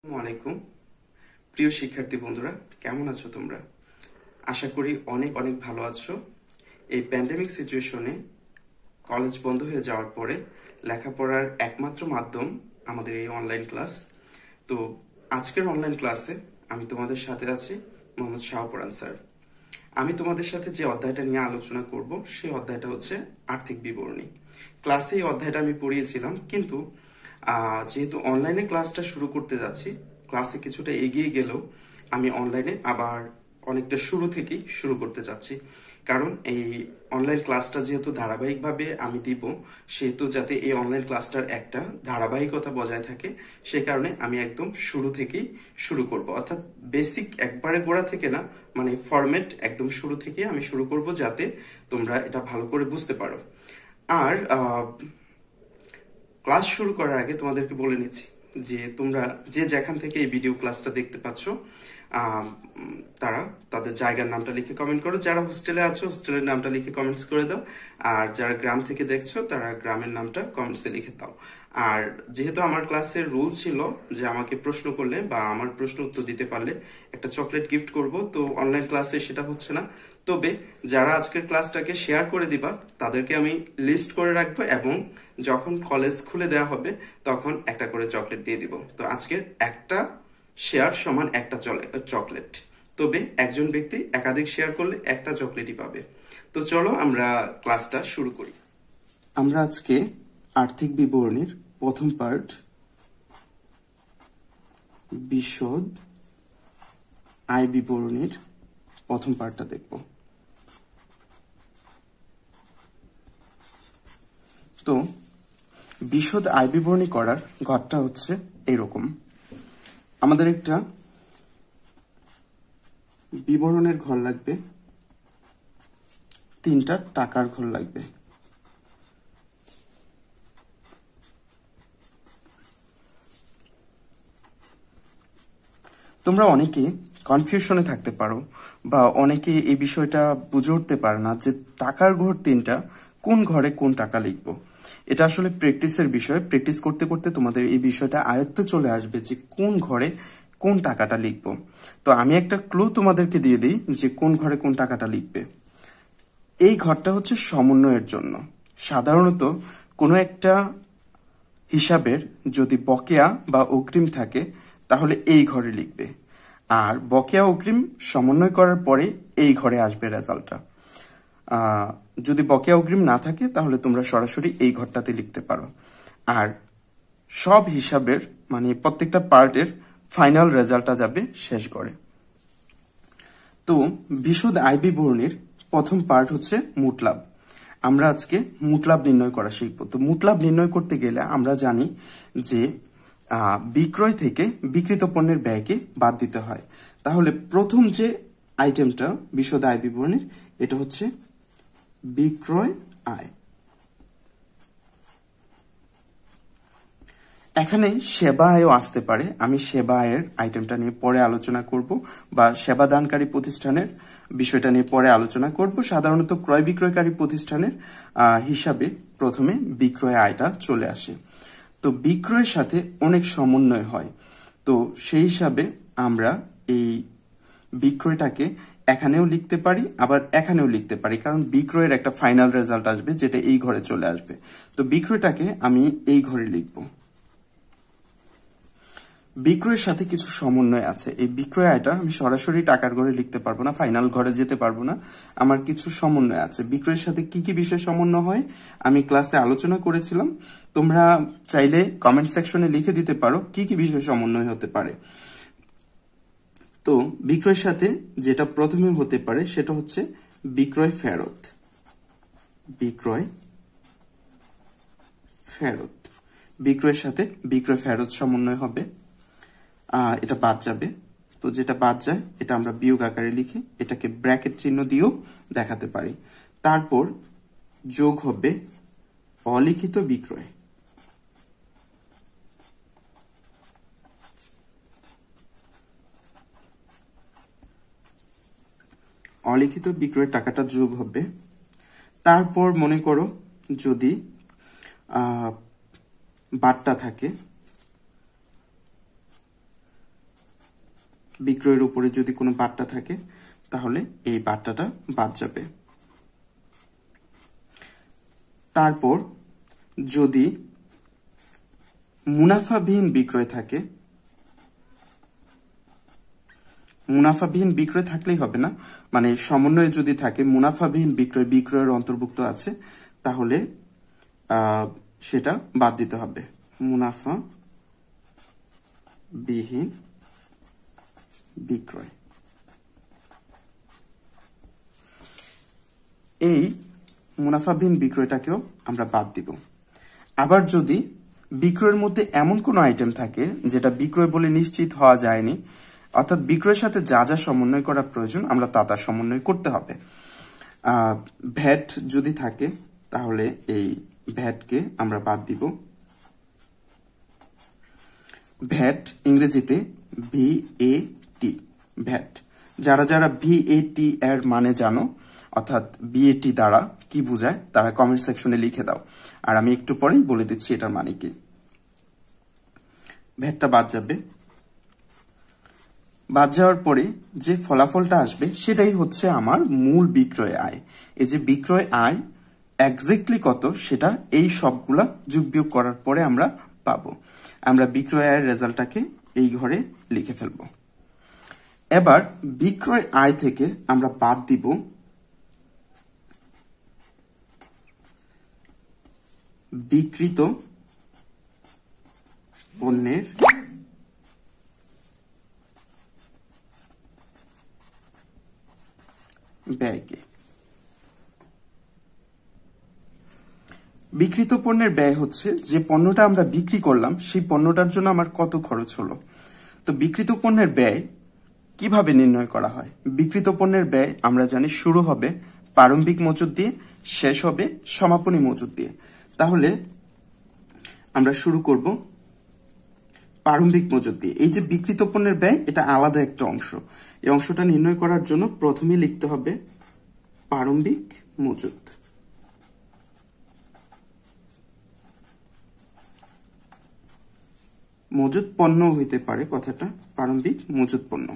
আসসালামাইকুম প্রিয় শিক্ষার্থী বন্ধুরা, কেমন আছো তোমরা? আশা করি অনেক অনেক ভালো আছো। এই প্যান্ডেমিক সিচুয়েশনে কলেজ বন্ধ হয়ে যাওয়ার পরে লেখাপড়ার একমাত্র মাধ্যম আমাদের এই অনলাইন ক্লাস। তো আজকের অনলাইন ক্লাসে আমি তোমাদের সাথে আছি মোহাম্মদ শাহপুরান স্যার। আমি তোমাদের সাথে যে অধ্যায়টা নিয়ে আলোচনা করব সেই অধ্যায়টা হচ্ছে আর্থিক বিবরণী। ক্লাসে এই অধ্যায়টা আমি পড়িয়েছিলাম, কিন্তু যেহেতু অনলাইনে ক্লাসটা শুরু করতে যাচ্ছি, ক্লাসে কিছুটা এগিয়ে গেলেও আমি অনলাইনে আবার অনেকটা শুরু থেকেই শুরু করতে যাচ্ছি। কারণ এই অনলাইন ক্লাসটা যেহেতু ধারাবাহিকভাবে আমি দিব, সেহেতু যাতে এই অনলাইন ক্লাসটার একটা ধারাবাহিকতা বজায় থাকে, সে কারণে আমি একদম শুরু থেকেই শুরু করব। অর্থাৎ বেসিক একবারে গোড়া থেকে না, মানে ফরম্যাট একদম শুরু থেকে আমি শুরু করব, যাতে তোমরা এটা ভালো করে বুঝতে পারো। আর ক্লাস শুরু করার আগে তোমাদেরকে বলে নিচ্ছি যে তোমরা যে যেখান থেকে এই ভিডিও ক্লাসটা দেখতে পাচ্ছ, তারা তাদের জায়গার নামটা লিখে কমেন্ট করো। যারা হোস্টেলে আছো হোস্টেলের নামটা লিখে কমেন্টস করে দাও, আর যারা গ্রাম থেকে দেখছো তারা গ্রামের নামটা কমেন্টসে লিখে দাও। আর যেহেতু আমার ক্লাসের রুল ছিল যে আমাকে প্রশ্ন করলে বা আমার প্রশ্ন উত্তর দিতে পারলে একটা চকলেট গিফট করব, তো অনলাইন ক্লাসে সেটা হচ্ছে না। তবে যারা আজকের ক্লাসটাকে শেয়ার করে দিবা তাদেরকে আমি লিস্ট করে রাখবো, এবং যখন কলেজ খুলে দেওয়া হবে তখন একটা করে চকলেট দিয়ে দিব। তো আজকের একটা শেয়ার সমান একটা চকলেট। তবে একজন ব্যক্তি একাধিক শেয়ার করলে একটা চকলেটই পাবে। তো চলো আমরা ক্লাসটা শুরু করি। আমরা আজকে আর্থিক বিবরণীর প্রথম পার্ট, বিশদ আয় বিবরণীর প্রথম পার্টটা দেখব। তো বিশদ আয় বিবরণী করার ঘরটা হচ্ছে এরকম। আমাদের একটা বিবরণের ঘর লাগবে, তিনটা টাকার ঘর লাগবে। তোমরা অনেকে কনফিউশনে থাকতে পারো, বা অনেকে এই বিষয়টা বুঝে উঠতে পারে না যে টাকার ঘর তিনটা, কোন ঘরে কোন টাকা লিখবো। এটা আসলে প্র্যাকটিসের বিষয়। প্র্যাকটিস করতে করতে তোমাদের এই বিষয়টা আয়ত্তে চলে আসবে যে কোন ঘরে কোন টাকাটা লিখবো। তো আমি একটা ক্লু তোমাদেরকে দিয়ে দিই যে কোন ঘরে কোন টাকাটা লিখবে। এই ঘরটা হচ্ছে সমন্বয়ের জন্য। সাধারণত কোনো একটা হিসাবের যদি বকেয়া বা অগ্রিম থাকে তাহলে এই ঘরে লিখবে, আর বকেয়া অগ্রিম সমন্বয় করার পরে এই ঘরে আসবে রেজাল্টটা। যদি বকেয়া অগ্রিম না থাকে তাহলে তোমরা সরাসরি এই ঘরটাতে লিখতে পারো। আর সব হিসাবের মানে প্রত্যেকটা পার্টের ফাইনাল রেজাল্টটা যাবে শেষ ঘরে। তো বিশদ আয় বিবরণীর প্রথম পার্ট হচ্ছে মোট লাভ। আমরা আজকে মোট লাভ নির্ণয় করা শিখব। তো মোট লাভ নির্ণয় করতে গেলে আমরা জানি যে বিক্রয় থেকে বিক্রিত পণ্যের ব্যয়কে বাদ দিতে হয়। তাহলে প্রথম যে আইটেমটা বিশদ আয় বিবরণীর, এটা হচ্ছে বিক্রয় আয়। এখানে সেবা আয়ও আসতে পারে। আমি সেবা আয়ের আইটেমটা নিয়ে পরে আলোচনা করব, বা সেবা দানকারী প্রতিষ্ঠানের বিষয়টা নিয়ে পরে আলোচনা করব। সাধারণত ক্রয় বিক্রয়কারী প্রতিষ্ঠানের হিসাবে প্রথমে বিক্রয় আয়টা চলে আসে। তো বিক্রয়ের সাথে অনেক সমন্বয় হয়। তো সেই হিসাবে আমরা এই বিক্রয়টাকে এখানেও লিখতে পারি, আবার এখানেও লিখতে পারি, কারণ বিক্রয়ের একটা ফাইনাল রেজাল্ট আসবে যেটা এই ঘরে চলে আসবে। তো বিক্রয়টাকে আমি এই ঘরে লিখব। বিক্রয়ের সাথে কিছু সমন্বয় আছে। এই বিক্রয় আয়টা আমি সরাসরি টাকার ঘরে লিখতে পারবো না, ফাইনাল ঘরে যেতে পারবো না। আমার কিছু সমন্বয় আছে। বিক্রয়ের সাথে কি কি বিষয় সমন্বয় হয় আমি ক্লাসে আলোচনা করেছিলাম। তোমরা চাইলে কমেন্ট সেকশনে লিখে দিতে পারো কি কি বিষয় সমন্বয় হতে পারে। তো বিক্রয়ের সাথে যেটা প্রথমে হতে পারে সেটা হচ্ছে বিক্রয় ফেরত। বিক্রয় ফেরত, বিক্রয়ের সাথে বিক্রয় ফেরত সমন্বয় হবে। এটা বাদ যাবে। তো যেটা বাদ যায় এটা আমরা বিয়োগ আকারে লিখে এটাকে ব্র্যাকেট চিহ্ন দিয়েও দেখাতে পারি। তারপর যোগ হবে অলিখিত বিক্রয়। অলিখিত বিক্রয়ের টাকাটা যোগ হবে। তারপর মনে করো যদি বাট্টা থাকে, বিক্রয়ের উপরে যদি কোনো বাট্টা থাকে তাহলে এই বাট্টাটা বাদ যাবে। তারপর যদি মুনাফাবিহীন বিক্রয় থাকে, মুনাফাবিহীন বিক্রয় থাকলেই হবে না, মানে সমন্বয়ে যদি থাকে মুনাফাবিহীন বিক্রয় বিক্রয়ের অন্তর্ভুক্ত আছে, তাহলে সেটা বাদ দিতে হবে। মুনাফা বিহীন বিক্রয়, এই মুনাফাবিহীন বিক্রয়টাকেও আমরা বাদ দিব। আবার যদি বিক্রয়ের মধ্যে এমন কোনো আইটেম থাকে যেটা বিক্রয় বলে নিশ্চিত হওয়া যায়নি, অর্থাৎ বিক্রয়ের সাথে যা যা সমন্বয় করা প্রয়োজন আমরা তা সমন্বয় করতে হবে। ভ্যাট যদি থাকে তাহলে এই ভ্যাটকে আমরা বাদ দিব। ভ্যাট ইংরেজিতে VAT, ভ্যাট। যারা যারা VAT এর মানে জানো, অর্থাৎ VAT দ্বারা কি বোঝায় তারা কমেন্ট সেকশনে লিখে দাও, আর আমি একটু পরেই বলে দিচ্ছি এটার মানে কি। ভ্যাটটা বাদ যাবে। বাদ যাওয়ার পরে যে ফলাফলটা আসবে সেটাই হচ্ছে আমার মূল বিক্রয় আয়। এই যে বিক্রয় আয় এক্স্যাক্টলি কত সেটা এই সবগুলা যোগ বিয়োগ করার পরে আমরা পাবো। আমরা বিক্রয় আয়ের রেজাল্টটাকে এই ঘরে লিখে ফেলব। এবার বিক্রয় আয় থেকে আমরা বাদ দিব বিক্রিত পণ্যের ব্যয়কে। বিক্রিত পণ্যের ব্যয় হচ্ছে যে পণ্যটা আমরা বিক্রি করলাম সেই পণ্যটার জন্য আমার কত খরচ হলো। তো বিক্রিত পণ্যের ব্যয় কিভাবে নির্ণয় করা হয়? বিক্রিত পণ্যের ব্যয় আমরা জানি শুরু হবে প্রারম্ভিক মজুত দিয়ে, শেষ হবে সমাপনী মজুত দিয়ে। তাহলে আমরা শুরু করব প্রারম্ভিক মজুত দিয়ে। এই যে বিক্রিত পণ্যের ব্যয় এটা আলাদা একটা অংশ, এই অংশটা নির্ণয় করার জন্য প্রথমে লিখতে হবে প্রারম্ভিক মজুত। মজুত পণ্য হইতে পারে কথাটা প্রারম্ভিক মজুত পণ্য।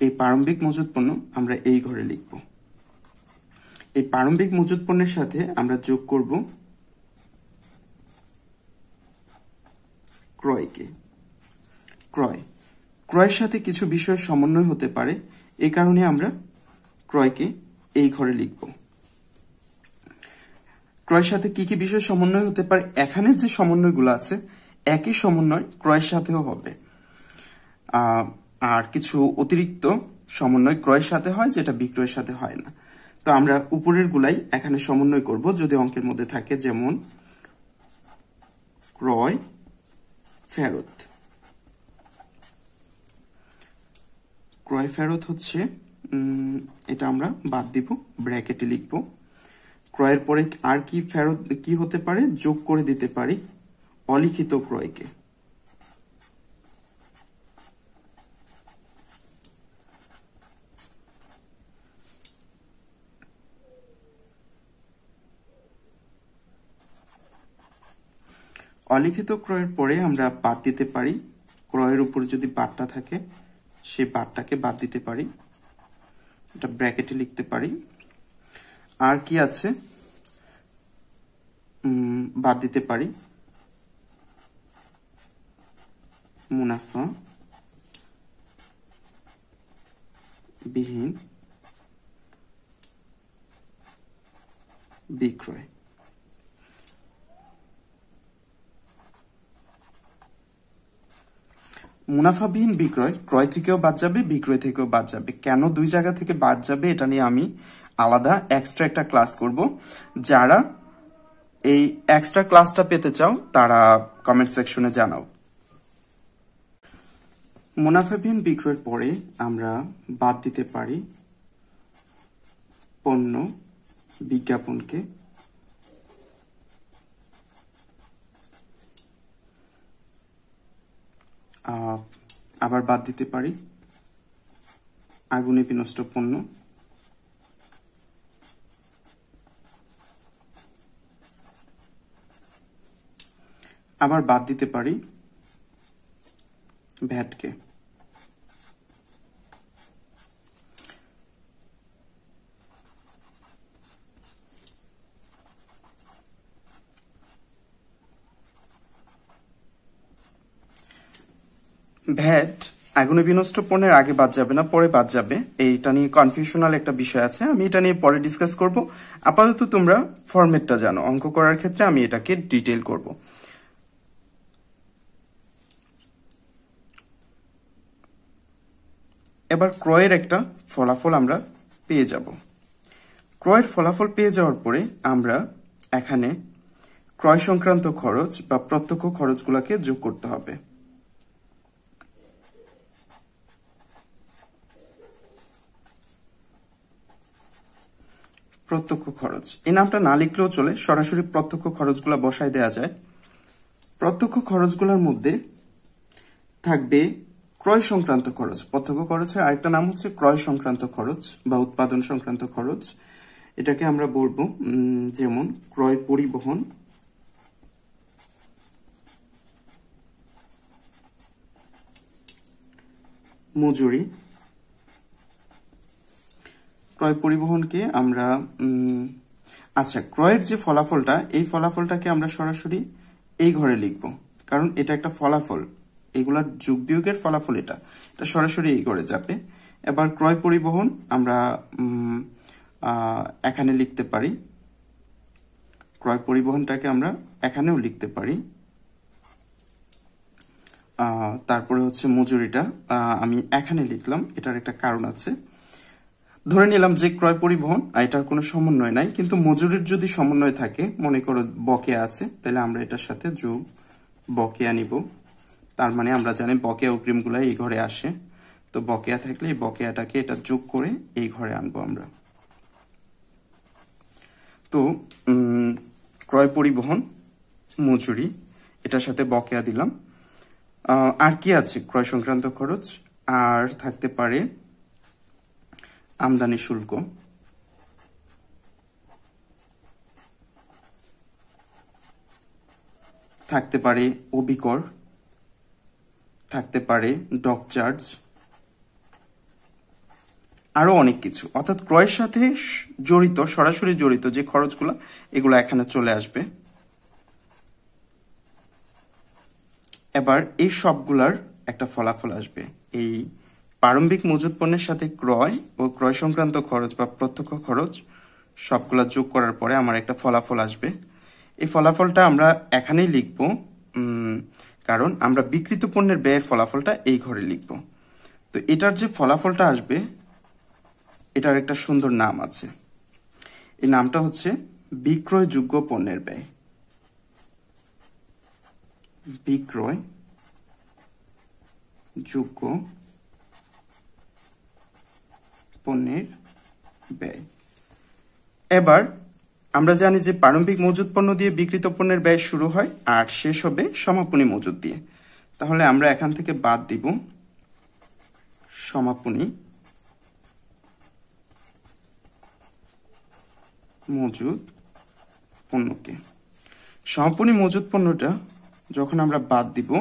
এই প্রারম্ভিক মজুত পণ্য আমরা এই ঘরে লিখব। এই প্রারম্ভিক মজুত পণ্যের সাথে আমরা যোগ করব ক্রয়কে। ক্রয়ের সাথে কিছু বিষয়ের সমন্বয় হতে পারে, এই কারণে আমরা ক্রয়কে এই ঘরে লিখব। ক্রয়ের সাথে কি কি বিষয় সমন্বয় হতে পারে? এখানে যে সমন্বয়গুলো আছে একই সমন্বয় ক্রয়ের সাথেও হবে, আর কিছু অতিরিক্ত সমন্বয় ক্রয়ের সাথে হয় যেটা বিক্রয়ের সাথে হয় না। তো আমরা উপরের গুলাই এখানে সমন্বয় করব যদি অঙ্কের মধ্যে থাকে, যেমন ক্রয় ফেরত। ক্রয় ফেরত হচ্ছে এটা আমরা বাদ দিব, ব্র্যাকেটে লিখব। ক্রয়ের পরে আর কি ফেরত কি হতে পারে? যোগ করে দিতে পারি অলিখিত ক্রয়কে। অলিখিত ক্রয়ের পরে আমরা বাদ দিতে পারি ক্রয়ের উপর যদি বাট্টা থাকে সেই বাট্টাকে বাদ দিতে পারি, এটা ব্র্যাকেটে লিখতে পারি। আর কি আছে? বাদ দিতে পারি মুনাফা বিহীন বিক্রয়। মুনাফাবিহীন বিক্রয় ক্রয় থেকেও বাদ যাবে, বিক্রয় থেকেও বাদ যাবে। কেন দুই জায়গা থেকে বাদ যাবে এটা নিয়ে আমি আলাদা এক্সট্রা একটা ক্লাস করব। যারা এই এক্সট্রা ক্লাসটা পেতে চাও তারা কমেন্ট সেকশনে জানাও। মুনাফাবিহীন বিক্রয়ের পরে আমরা বাদ দিতে পারি পণ্য বিজ্ঞাপনকে। আবার বাদ দিতে পারি আগুনে বিনষ্ট পণ্য। আবার বাদ দিতে পারি ভ্যাটকে। ভ্যাট আগুনে বিনষ্ট পণ্যের আগে বাদ যাবে না, পরে বাদ যাবে। এইটা নিয়ে কনফিউশনাল একটা বিষয় আছে, আমি এটা নিয়ে পরে ডিসকাস করব। আপাতত তোমরা ফরম্যাটটা জানো, অঙ্ক করার ক্ষেত্রে আমি এটাকে ডিটেইল করব। এবার ক্রয়ের একটা ফলাফল আমরা পেয়ে যাব। ক্রয়ের ফলাফল পেয়ে যাওয়ার পরে আমরা এখানে ক্রয় সংক্রান্ত খরচ বা প্রত্যক্ষ খরচগুলোকে যোগ করতে হবে। প্রত্যক্ষ খরচ এই নামটা না লিখলেও চলে, সরাসরি প্রত্যক্ষ খরচগুলো বসায় দেয়া যায়। প্রত্যক্ষ খরচগুলোর মধ্যে থাকবে ক্রয় সংক্রান্ত খরচ। প্রত্যক্ষ খরচের আরেকটা নাম হচ্ছে ক্রয় সংক্রান্ত খরচ বা উৎপাদন সংক্রান্ত খরচ। এটাকে আমরা বলবো যেমন ক্রয় পরিবহন, মজুরি। ক্রয় পরিবহনকে আমরা আচ্ছা, ক্রয়ের যে ফলাফলটা, এই ফলাফলটাকে আমরা সরাসরি এই ঘরে লিখব, কারণ এটা একটা ফলাফল, এগুলার যোগ বিয়োগের ফলাফল এটা সরাসরি এই ঘরে যাবে। এবার ক্রয় পরিবহন আমরা এখানে লিখতে পারি, ক্রয় পরিবহনটাকে আমরা এখানেও লিখতে পারি। তারপরে হচ্ছে মজুরিটা আমি এখানে লিখলাম, এটার একটা কারণ আছে। ধরে নিলাম যে ক্রয় পরিবহন এটার কোনো সমন্বয় নাই, কিন্তু মজুরির যদি সমন্বয় থাকে, মনে করো বকেয়া আছে, তাহলে আমরা এটার সাথে যোগ বকেয়া নিব। তার মানে আমরা জানি বকেয়া অগ্রিমগুলো এই ঘরে আসে, তো বকেয়া থাকলে এই বকেয়াটাকে এটা যোগ করে এই ঘরে আনবো আমরা। তো ক্রয় পরিবহন, মজুরি, এটার সাথে বকেয়া দিলাম। আর কি আছে ক্রয় সংক্রান্ত খরচ? আর থাকতে পারে আমদানি শুল্ক, থাকতে পারে অবিকর, থাকতে পারে ডক চার্জ, আরো অনেক কিছু। অর্থাৎ ক্রয়ের সাথে জড়িত, সরাসরি জড়িত যে খরচগুলো, এগুলো এখানে চলে আসবে। এবার এই সবগুলার একটা ফলাফল আসবে। এই প্রারম্ভিক মজুত পণ্যের সাথে ক্রয় ও ক্রয় সংক্রান্ত খরচ বা প্রত্যক্ষ খরচ সবগুলা যোগ করার পরে আমার একটা ফলাফল আসবে। এই ফলাফলটা আমরা এখানেই লিখব, কারণ আমরা বিক্রিত পণ্যের ব্যয়ের ফলাফলটা এই ঘরে লিখব। তো এটার যে ফলাফলটা আসবে, এটার একটা সুন্দর নাম আছে। এই নামটা হচ্ছে বিক্রয়যোগ্য পণ্যের ব্যয়। বিক্রয়যোগ্য পণ্যের ব্যয়। এবার আমরা জানি যে প্রারম্ভিক মজুত পণ্য দিয়ে বিক্রিত পণ্যের ব্যয় শুরু হয় আর শেষ হবে সমাপনী মজুত দিয়ে। তাহলে আমরা এখান থেকে বাদ দিব সমাপনী মজুত পণ্যকে। সমাপনী মজুত পণ্যটা যখন আমরা বাদ দিব,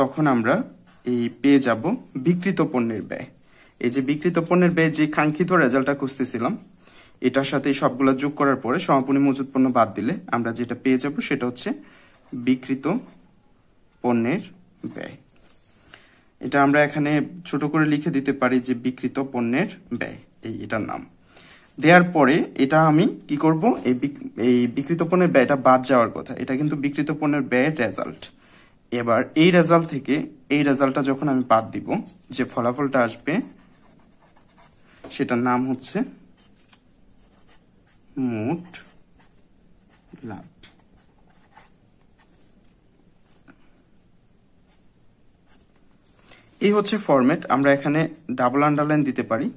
তখন আমরা এই পেয়ে যাব বিক্রিত পণ্যের ব্যয়। এই যে বিক্রিত পণ্যের ব্যয়, যে কাঙ্ক্ষিত রেজাল্টটা খুঁজতেছিলাম, এটার সাথে সবগুলো যোগ করার পরে সমাপনী মজুত পণ্য বাদ দিলে আমরা যেটা পেয়ে যাব সেটা হচ্ছে বিক্রিত পণ্যের ব্যয়। এটা আমরা এখানে ছোট করে লিখে দিতে পারি যে বিক্রিত পণ্যের ব্যয়, এটার নাম দেওয়ার পরে এটা আমি কি করব, এই বিক্রিত পণ্যের ব্যয়টা বাদ যাওয়ার কথা, এটা কিন্তু বিক্রিত পণ্যের ব্যয়ের রেজাল্ট। এবার এই রেজাল্ট থেকে এই রেজাল্টটা যখন আমি বাদ দিব, যে ফলাফলটা আসবে সেটার নাম হচ্ছে মোট লাভ। এই হচ্ছে ফরম্যাট। আমরা এখানে ডাবল আন্ডারলাইন দিতে পারি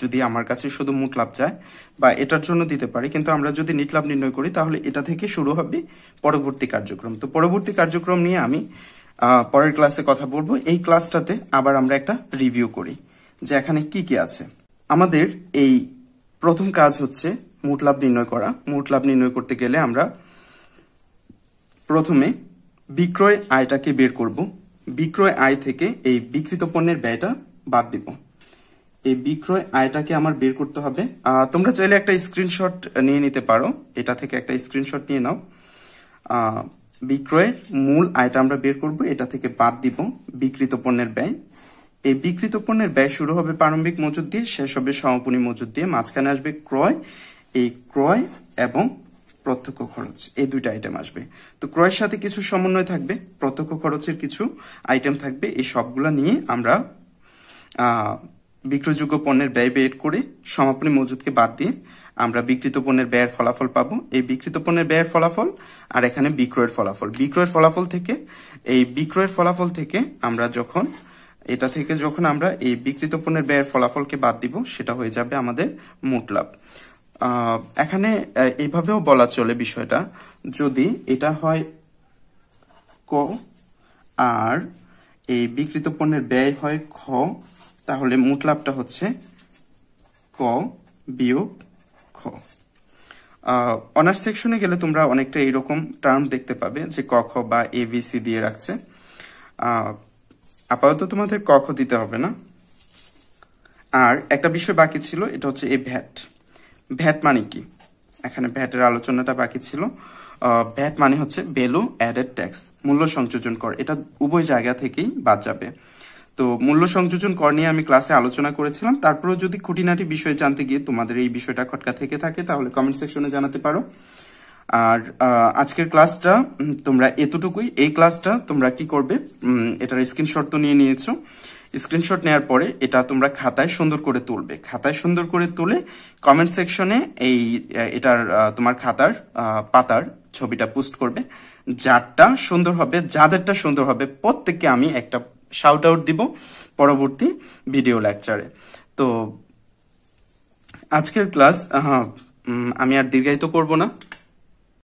যদি আমার কাছে শুধু মোট লাভ চায়, বা এটার জন্য দিতে পারি। কিন্তু আমরা যদি নিট লাভ নির্ণয় করি, তাহলে এটা থেকে শুরু হবে পরবর্তী কার্যক্রম। তো পরবর্তী কার্যক্রম নিয়ে আমি পরের ক্লাসে কথা বলবো। এই ক্লাসটাতে আবার আমরা একটা রিভিউ করি যে এখানে কি কি আছে। আমাদের এই প্রথম কাজ হচ্ছে মোট লাভ নির্ণয় করা। মোট লাভ নির্ণয় করতে গেলে আমরা প্রথমে বিক্রয় আয়টাকে বের করব। বিক্রয় আয় থেকে এই বিক্রিত পণ্যের ব্যয়টা বাদ দিব। এই বিক্রয় আয়টাকে আমার বের করতে হবে। তোমরা চাইলে একটা স্ক্রিনশট নিয়ে নিতে পারো, এটা থেকে একটা স্ক্রিনশট নিয়ে নাও। বিক্রয়ের মূল আয়টা আমরা বের করব, এটা থেকে বাদ দিব বিক্রিত পণ্যের ব্যয়। এই বিক্রিত পণ্যের ব্যয় শুরু হবে প্রারম্ভিক মজুদ দিয়ে, শেষ হবে সমাপনী মজুদ দিয়ে, মাঝখানে আসবে ক্রয়। এই ক্রয় এবং প্রত্যক্ষ খরচ, এই দুইটা আইটেম আসবে। তো ক্রয়ের সাথে কিছু সমন্বয় থাকবে, প্রত্যক্ষ খরচের কিছু আইটেম থাকবে। এই সবগুলা নিয়ে আমরা বিক্রয়যোগ্য পণ্যের ব্যয় বের করে সমাপনী মজুদকে বাদ দিয়ে আমরা বিক্রিত পণ্যের ব্যয়ের ফলাফল পাবো। এই বিক্রিত পণ্যের ব্যয়ের ফলাফল আর এখানে বিক্রয়ের ফলাফল। বিক্রয়ের ফলাফল থেকে আমরা যখন এটা থেকে যখন আমরা এই বিক্রিত পণ্যের ব্যয়ের ফলাফলকে বাদ দিব, সেটা হয়ে যাবে আমাদের মোট লাভ। এখানে এইভাবেও বলা চলে বিষয়টা, যদি এটা হয় ক আর এই বিক্রিত পণ্যের ব্যয় হয় খ, তাহলে মোট লাভটা হচ্ছে ক বিয়োগ খ। অনার্স সেকশনে গেলে তোমরা অনেকটা এইরকম টার্ম দেখতে পাবে যে ক খ বা এবিসি দিয়ে রাখছে। আপাতত তোমাদের ক খ দিতে হবে না। আর একটা বিষয় বাকি ছিল, এটা হচ্ছে এই ভ্যাট। ভ্যাট মানে কি, এখানে ভ্যাটের আলোচনাটা বাকি ছিল। ভ্যাট মানে হচ্ছে ভ্যালু অ্যাডেড ট্যাক্স, মূল্য সংযোজন কর। এটা উভয় জায়গা থেকেই বাদ যাবে। তো মূল্য সংযোজন কর নিয়ে আমি ক্লাসে আলোচনা করেছিলাম। তারপরেও যদি খুঁটিনাটি বিষয় জানতে গিয়ে তোমাদের এই বিষয়টা খটকা থেকে থাকে, তাহলে কমেন্ট সেকশনে জানাতে পারো। আর আজকের ক্লাসটা তোমরা এতটুকুই। এই ক্লাসটা তোমরা কি করবে, এটার স্ক্রিনশট তো নিয়ে নিয়েছো। স্ক্রিনশট নেওয়ার পরে এটা তোমরা খাতায় সুন্দর করে তুলবে। খাতায় সুন্দর করে তুলে কমেন্ট সেকশনে এটার তোমার খাতার পাতার ছবিটা পোস্ট করবে। যাদেরটা সুন্দর হবে প্রত্যেককে আমি একটা শাউট আউট দিব পরবর্তী ভিডিও লেকচারে। তো আজকের ক্লাস আমি আর দীর্ঘায়িত করব না,